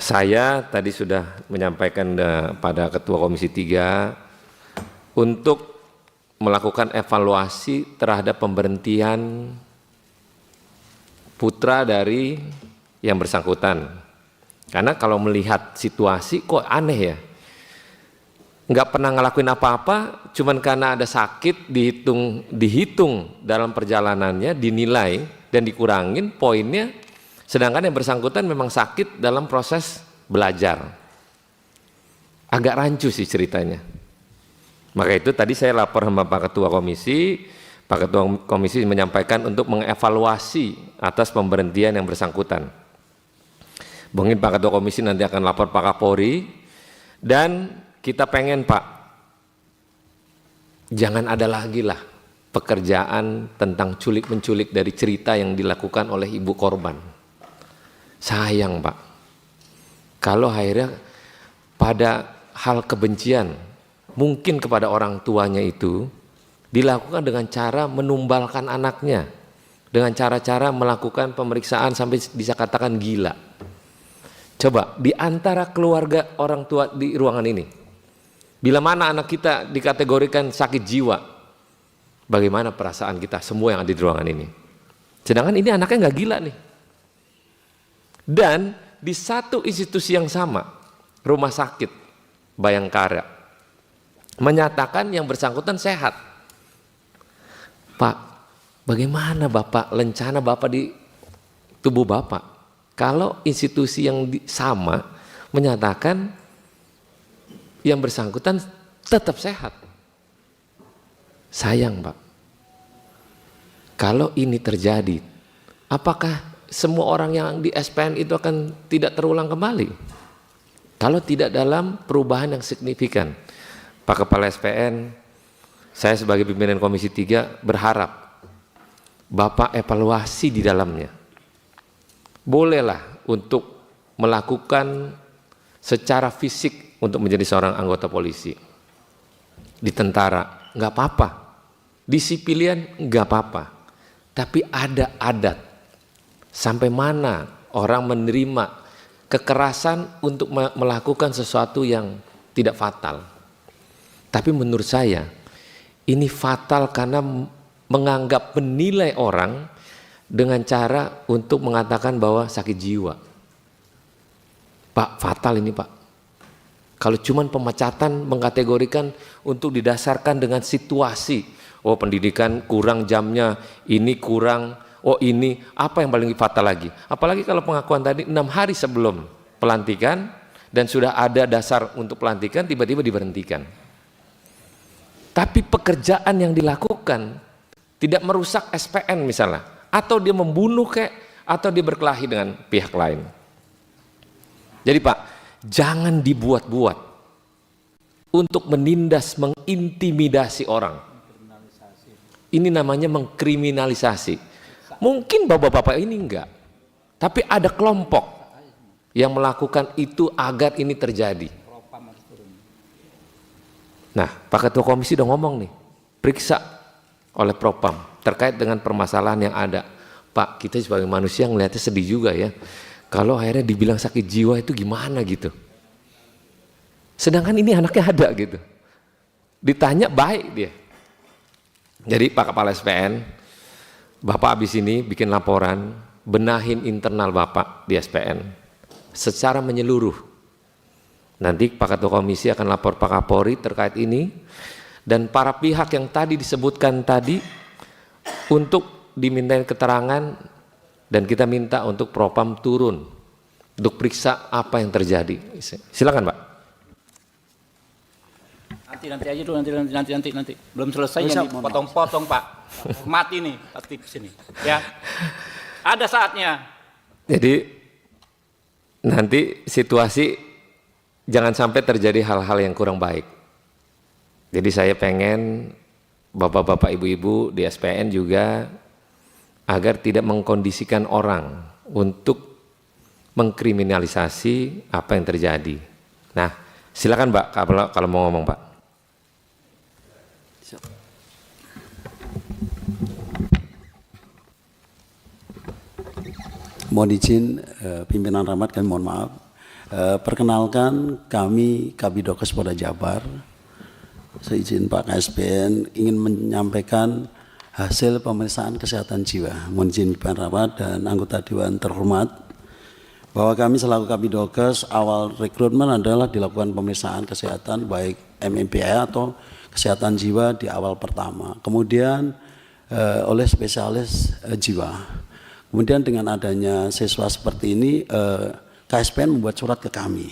Saya tadi sudah menyampaikan pada Ketua Komisi 3 untuk melakukan evaluasi terhadap pemberhentian putra dari yang bersangkutan. Karena kalau melihat situasi kok aneh ya, nggak pernah ngelakuin apa-apa, cuman karena ada sakit dihitung dalam perjalanannya, dinilai dan dikurangin poinnya, sedangkan yang bersangkutan memang sakit dalam proses belajar. Agak rancu sih ceritanya. Maka itu tadi saya lapor sama Pak Ketua Komisi, Pak Ketua Komisi menyampaikan untuk mengevaluasi atas pemberhentian yang bersangkutan. Mungkin Pak Ketua Komisi nanti akan lapor Pak Kapolri, dan kita pengen Pak, jangan ada lagi lah pekerjaan tentang culik-menculik dari cerita yang dilakukan oleh ibu korban. Sayang Pak, kalau akhirnya pada hal kebencian, mungkin kepada orang tuanya itu, dilakukan dengan cara menumbalkan anaknya, dengan cara-cara melakukan pemeriksaan sampai bisa katakan gila. Coba di antara keluarga orang tua di ruangan ini, bila mana anak kita dikategorikan sakit jiwa, bagaimana perasaan kita semua yang ada di ruangan ini? Sedangkan ini anaknya nggak gila nih. Dan di satu institusi yang sama, rumah sakit Bayangkara, menyatakan yang bersangkutan sehat. Pak, bagaimana Bapak, lencana Bapak di tubuh Bapak? Kalau institusi yang sama menyatakan yang bersangkutan tetap sehat. Sayang Pak, kalau ini terjadi, apakah semua orang yang di SPN itu akan tidak terulang kembali? Kalau tidak dalam perubahan yang signifikan. Pak Kepala SPN, saya sebagai pimpinan Komisi 3 berharap Bapak evaluasi di dalamnya. Bolehlah untuk melakukan secara fisik untuk menjadi seorang anggota polisi. Di tentara nggak apa-apa, di sipilian nggak apa-apa, tapi ada adat sampai mana orang menerima kekerasan untuk melakukan sesuatu yang tidak fatal. Tapi menurut saya ini fatal karena menganggap, menilai orang dengan cara untuk mengatakan bahwa sakit jiwa. Pak, fatal ini Pak. Kalau cuman pemecatan mengkategorikan untuk didasarkan dengan situasi, oh pendidikan kurang jamnya, ini kurang, oh ini, apa yang paling fatal lagi? Apalagi kalau pengakuan tadi 6 hari sebelum pelantikan dan sudah ada dasar untuk pelantikan, tiba-tiba diberhentikan. Tapi pekerjaan yang dilakukan tidak merusak SPN misalnya, atau dia membunuh atau dia berkelahi dengan pihak lain. Jadi Pak, jangan dibuat-buat untuk menindas, mengintimidasi orang. Ini namanya mengkriminalisasi. Mungkin bapak-bapak ini enggak, tapi ada kelompok yang melakukan itu agar ini terjadi. Nah, Pak Ketua Komisi udah ngomong nih, periksa oleh Propam terkait dengan permasalahan yang ada. Pak, kita sebagai manusia ngelihatnya sedih juga ya, kalau akhirnya dibilang sakit jiwa itu gimana gitu. Sedangkan ini anaknya ada gitu, ditanya baik dia. Jadi Pak Kepala SPN, Bapak habis ini bikin laporan, benahin internal Bapak di SPN secara menyeluruh. Nanti Pak Ketua Komisi akan lapor Pak Kapolri terkait ini, dan para pihak yang tadi disebutkan tadi untuk dimintain keterangan, dan kita minta untuk Propam turun untuk periksa apa yang terjadi. Silakan Pak. Nanti aja dulu, nanti belum selesai yang dipotong-potong Pak. Mati nih aktif sini ya, ada saatnya. Jadi nanti situasi jangan sampai terjadi hal-hal yang kurang baik. Jadi saya pengen bapak-bapak ibu-ibu di SPN juga agar tidak mengkondisikan orang untuk mengkriminalisasi apa yang terjadi. Nah, silakan Pak kalau mau ngomong Pak. Mohon izin pimpinan rahmat, kami mohon maaf. Perkenalkan, kami Kabidokes Polda Jabar, seizin Pak KSPN ingin menyampaikan hasil pemeriksaan kesehatan jiwa. Mohon izin Pak Rawat dan anggota Dewan terhormat, bahwa kami selaku Kabidokes awal rekrutmen adalah dilakukan pemeriksaan kesehatan baik MMPI atau kesehatan jiwa di awal pertama. Kemudian oleh spesialis jiwa. Kemudian dengan adanya siswa seperti ini, KSPN membuat surat ke kami.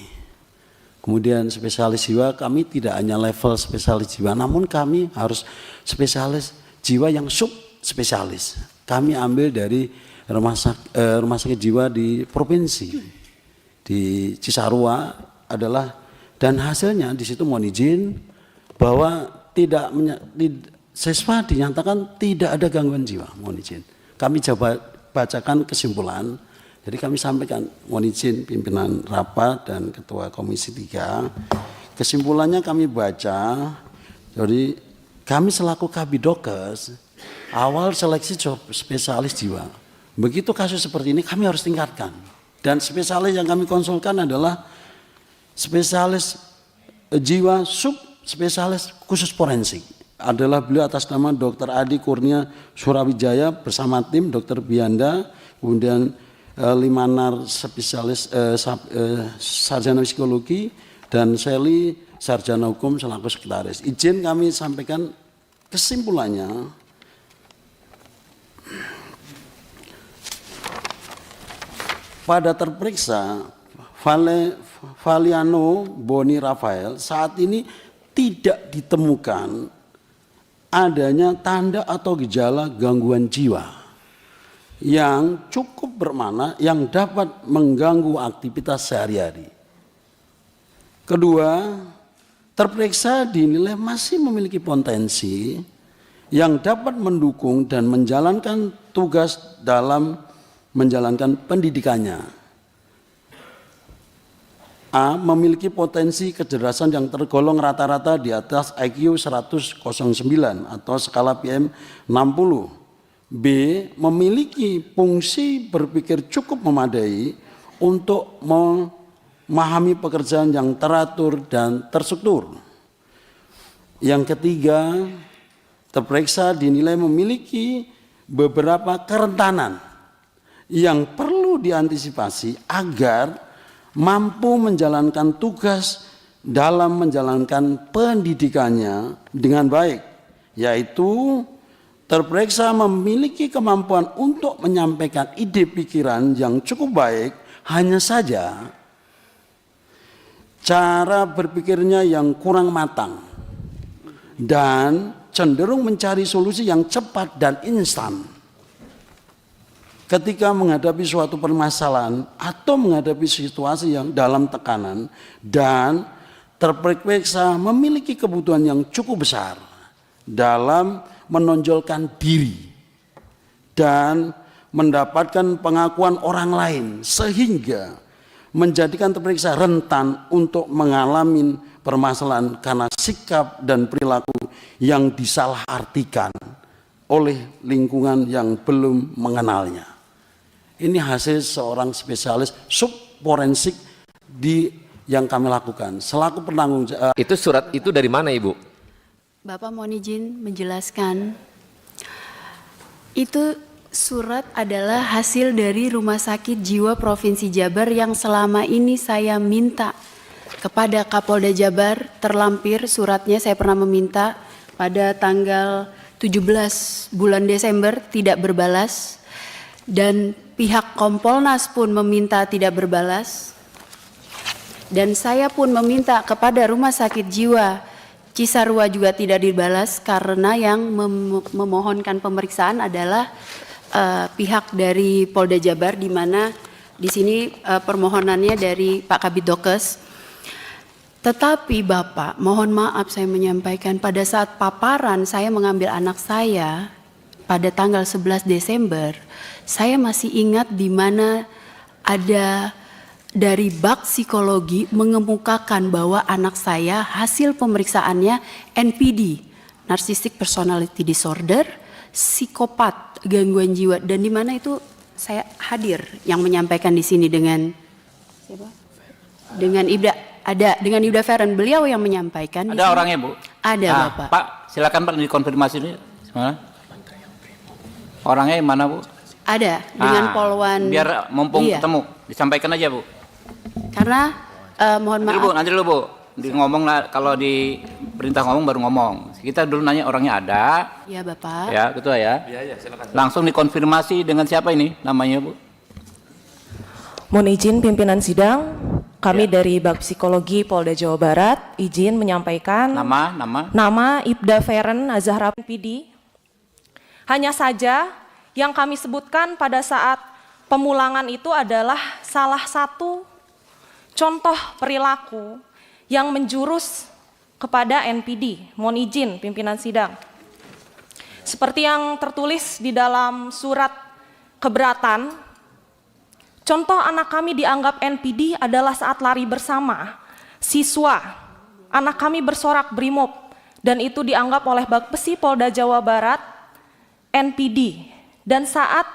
Kemudian spesialis jiwa, kami tidak hanya level spesialis jiwa, namun kami harus spesialis jiwa yang sub spesialis. Kami ambil dari rumah sakit jiwa di provinsi, di Cisarua adalah, dan hasilnya di situ mohon izin bahwa siswa dinyatakan tidak ada gangguan jiwa, mohon izin. Kami coba bacakan kesimpulan. Jadi kami sampaikan, mohon izin pimpinan rapat dan ketua komisi 3. Kesimpulannya kami baca, jadi kami selaku Kabidokes awal seleksi spesialis jiwa. Begitu kasus seperti ini kami harus tingkatkan. Dan spesialis yang kami konsulkan adalah spesialis jiwa sub spesialis khusus forensik. Adalah beliau atas nama Dr. Adi Kurnia Surawijaya bersama tim Dr. Bianda, kemudian Limanar spesialis sarjana psikologi, dan Seli sarjana hukum selaku sekretaris. Izin kami sampaikan kesimpulannya. Pada terperiksa Valiano Boni Rafael saat ini tidak ditemukan adanya tanda atau gejala gangguan jiwa yang cukup bermakna yang dapat mengganggu aktivitas sehari-hari. Kedua, terperiksa dinilai masih memiliki potensi yang dapat mendukung dan menjalankan tugas dalam menjalankan pendidikannya. A. Memiliki potensi kecerdasan yang tergolong rata-rata di atas IQ 109 atau skala PM 60. B. Memiliki fungsi berpikir cukup memadai untuk memahami pekerjaan yang teratur dan terstruktur. Yang ketiga, terperiksa dinilai memiliki beberapa kerentanan yang perlu diantisipasi agar mampu menjalankan tugas dalam menjalankan pendidikannya dengan baik, yaitu terperiksa memiliki kemampuan untuk menyampaikan ide pikiran yang cukup baik, hanya saja cara berpikirnya yang kurang matang dan cenderung mencari solusi yang cepat dan instan ketika menghadapi suatu permasalahan atau menghadapi situasi yang dalam tekanan, dan terperiksa memiliki kebutuhan yang cukup besar dalam menonjolkan diri dan mendapatkan pengakuan orang lain, sehingga menjadikan terperiksa rentan untuk mengalami permasalahan karena sikap dan perilaku yang disalahartikan oleh lingkungan yang belum mengenalnya. Ini hasil seorang spesialis sub forensik yang kami lakukan selaku penanggung jawab. Itu surat itu dari mana, Ibu? Bapak mohon izin menjelaskan. Itu surat adalah hasil dari Rumah Sakit Jiwa Provinsi Jabar yang selama ini saya minta kepada Kapolda Jabar. Terlampir suratnya, saya pernah meminta pada tanggal 17 bulan Desember tidak berbalas, dan pihak Kompolnas pun meminta tidak berbalas, dan saya pun meminta kepada Rumah Sakit Jiwa Cisarua juga tidak dibalas, karena yang memohonkan pemeriksaan adalah pihak dari Polda Jabar, di mana di sini permohonannya dari Pak Kabidokes. Tetapi Bapak, mohon maaf saya menyampaikan, pada saat paparan saya mengambil anak saya pada tanggal 11 Desember, saya masih ingat di mana ada dari bak psikologi mengemukakan bahwa anak saya hasil pemeriksaannya NPD, Narcissistic Personality Disorder, psikopat, gangguan jiwa, dan di mana itu saya hadir yang menyampaikan di sini dengan siapa? Dengan Ibda Feren, beliau yang menyampaikan. Ada orangnya, Bu? Ada, Nah, Bapak. Pak, silakan Pak dikonfirmasi ini. Mana? Orangnya yang mana, Bu? Ada dengan Ah, Polwan. Biar mumpung Iya. ketemu, disampaikan aja, Bu. Karena mohon Nanti maaf. dulu, Bu, nanti dulu, Bu. Ngomong lah, kalau di perintah ngomong baru ngomong. Kita dulu nanya orangnya ada, Ya Bapak. ya, betul ya. Iya, silakan. Langsung dikonfirmasi dengan siapa ini namanya, Bu? Mohon izin pimpinan sidang, kami dari Bak Psikologi Polda Jawa Barat izin menyampaikan nama Ibda Feren Azahra PD. Hanya saja yang kami sebutkan pada saat pemulangan itu adalah salah satu contoh perilaku yang menjurus kepada NPD. Mohon izin pimpinan sidang. Seperti yang tertulis di dalam surat keberatan, contoh anak kami dianggap NPD adalah saat lari bersama siswa. Anak kami bersorak brimob dan itu dianggap oleh Bakpesi Polda Jawa Barat NPD. Dan saat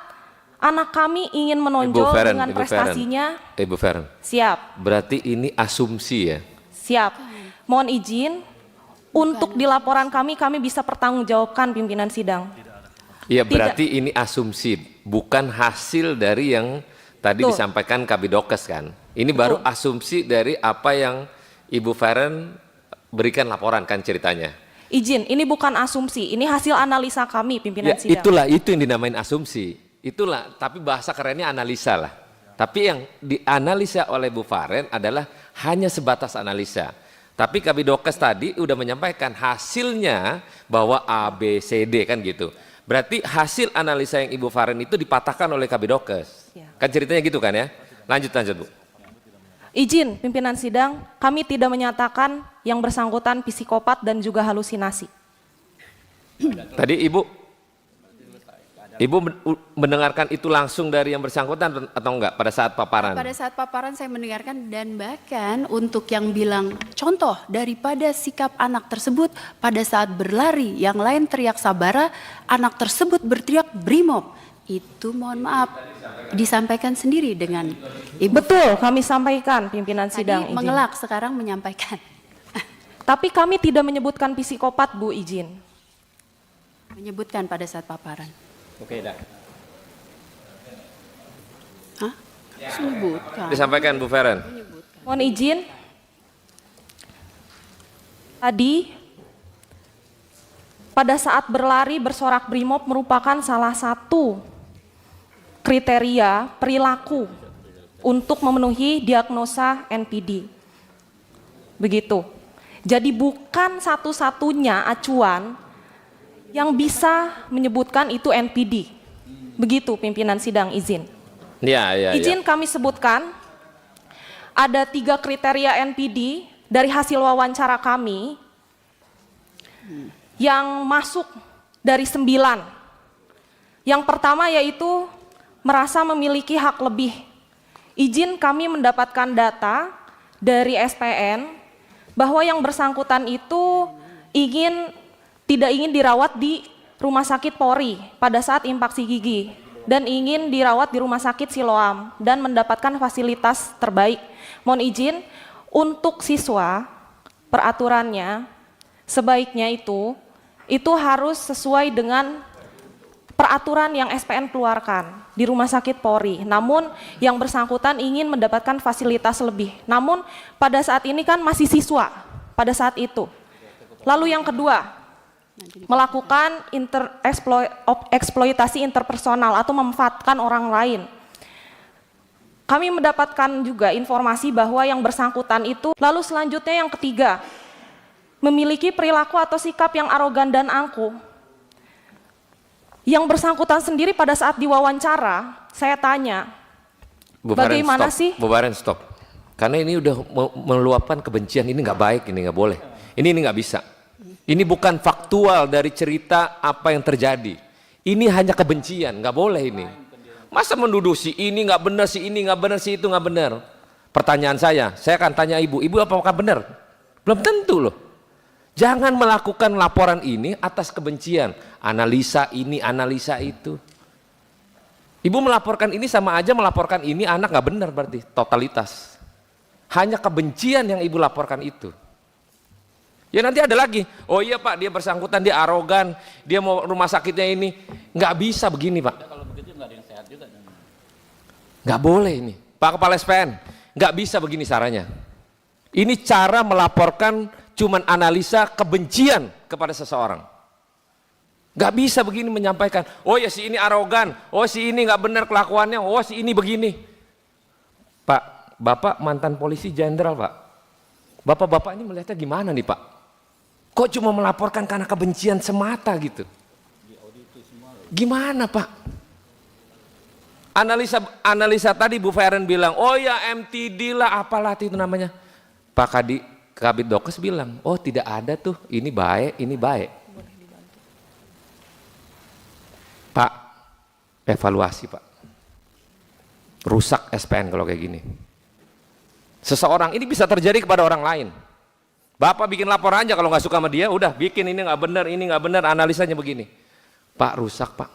anak kami ingin menonjol dengan prestasinya, Ibu Feren. siap. Berarti ini asumsi ya? Siap. Mohon izin untuk di laporan kami bisa pertanggungjawabkan pimpinan sidang. Iya, berarti ini asumsi, bukan hasil dari yang tadi Betul. disampaikan Kabidokes kan? Ini baru asumsi dari apa yang Ibu Feren berikan laporan kan ceritanya? Izin, ini bukan asumsi, ini hasil analisa kami pimpinan Ya, sidang. itulah itu yang dinamain asumsi. Itulah, tapi bahasa kerennya analisa lah. Tapi yang dianalisa oleh Bu Feren adalah hanya sebatas analisa. Tapi Kabidokes tadi udah menyampaikan hasilnya bahwa A, B, C, D kan gitu. Berarti hasil analisa yang Ibu Feren itu dipatahkan oleh Kabidokes. Ya. Kan ceritanya gitu kan ya? Lanjut Bu. Izin pimpinan sidang, kami tidak menyatakan yang bersangkutan psikopat dan juga halusinasi. Tadi Ibu mendengarkan itu langsung dari yang bersangkutan atau enggak pada saat paparan? Pada saat paparan saya mendengarkan, dan bahkan untuk yang bilang contoh daripada sikap anak tersebut pada saat berlari, yang lain teriak sabara, anak tersebut berteriak brimob. Itu mohon maaf disampaikan sendiri dengan Ibu. Betul, kami sampaikan pimpinan Tadi sidang. Izin. mengelak, sekarang menyampaikan. Tapi kami tidak menyebutkan psikopat, Bu, izin. Menyebutkan pada saat paparan. Oke, dah. Hah? Sebutkan. Disampaikan Bu Feren. Mohon izin. Tadi pada saat berlari bersorak brimob merupakan salah satu kriteria perilaku untuk memenuhi diagnosa NPD. Begitu. Jadi bukan satu-satunya acuan yang bisa menyebutkan itu NPD. Begitu pimpinan sidang, izin. Ya. Izin kami sebutkan ada 3 kriteria NPD dari hasil wawancara kami yang masuk dari 9. Yang pertama yaitu merasa memiliki hak lebih. Izin kami mendapatkan data dari SPN bahwa yang bersangkutan itu tidak ingin dirawat di Rumah Sakit Polri pada saat infaksi gigi dan ingin dirawat di Rumah Sakit Siloam dan mendapatkan fasilitas terbaik. Mohon izin untuk siswa peraturannya sebaiknya itu harus sesuai dengan peraturan yang SPN keluarkan di Rumah Sakit Polri. Namun yang bersangkutan ingin mendapatkan fasilitas lebih. Namun pada saat ini kan masih siswa pada saat itu. Lalu yang kedua, melakukan eksploitasi interpersonal atau memanfaatkan orang lain. Kami mendapatkan juga informasi bahwa yang bersangkutan itu, lalu selanjutnya yang ketiga, memiliki perilaku atau sikap yang arogan dan angkuh. Yang bersangkutan sendiri pada saat diwawancara, saya tanya, bagaimana sih? Bu Feren, stop. Karena ini udah meluapkan kebencian, ini nggak baik, ini nggak boleh. Ini nggak bisa. Ini bukan faktual dari cerita apa yang terjadi. Ini hanya kebencian, nggak boleh ini. Masa menuduh si ini nggak benar, si ini nggak benar, si itu nggak benar. Pertanyaan saya akan tanya ibu apakah benar? Belum tentu loh. Jangan melakukan laporan ini atas kebencian, analisa ini, analisa itu. Ibu melaporkan ini sama aja melaporkan ini anak nggak benar berarti, totalitas. Hanya kebencian yang ibu laporkan itu. Ya nanti ada lagi, oh iya Pak, dia bersangkutan, dia arogan, dia mau rumah sakitnya ini. Nggak bisa begini Pak. Kalau begitu nggak ada yang sehat juga. Nggak boleh ini. Pak Kepala SPN, nggak bisa begini caranya. Ini cara melaporkan cuman analisa kebencian kepada seseorang. Nggak bisa begini menyampaikan, oh ya si ini arogan, oh si ini nggak benar kelakuannya, oh si ini begini. Pak, Bapak mantan polisi jenderal Pak. Bapak-bapak ini melihatnya gimana nih Pak? Kok cuma melaporkan karena kebencian semata gitu? Gimana Pak? Analisa tadi Bu Feren bilang, oh ya MTD lah apalah itu namanya. Pak Kabid Dokes bilang, oh tidak ada tuh, ini baik, ini baik. Pak, evaluasi Pak. Rusak SPN kalau kayak gini. Seseorang ini bisa terjadi kepada orang lain. Bapak bikin laporan aja kalau nggak suka sama dia, udah bikin ini nggak benar, analisanya begini. Pak rusak Pak.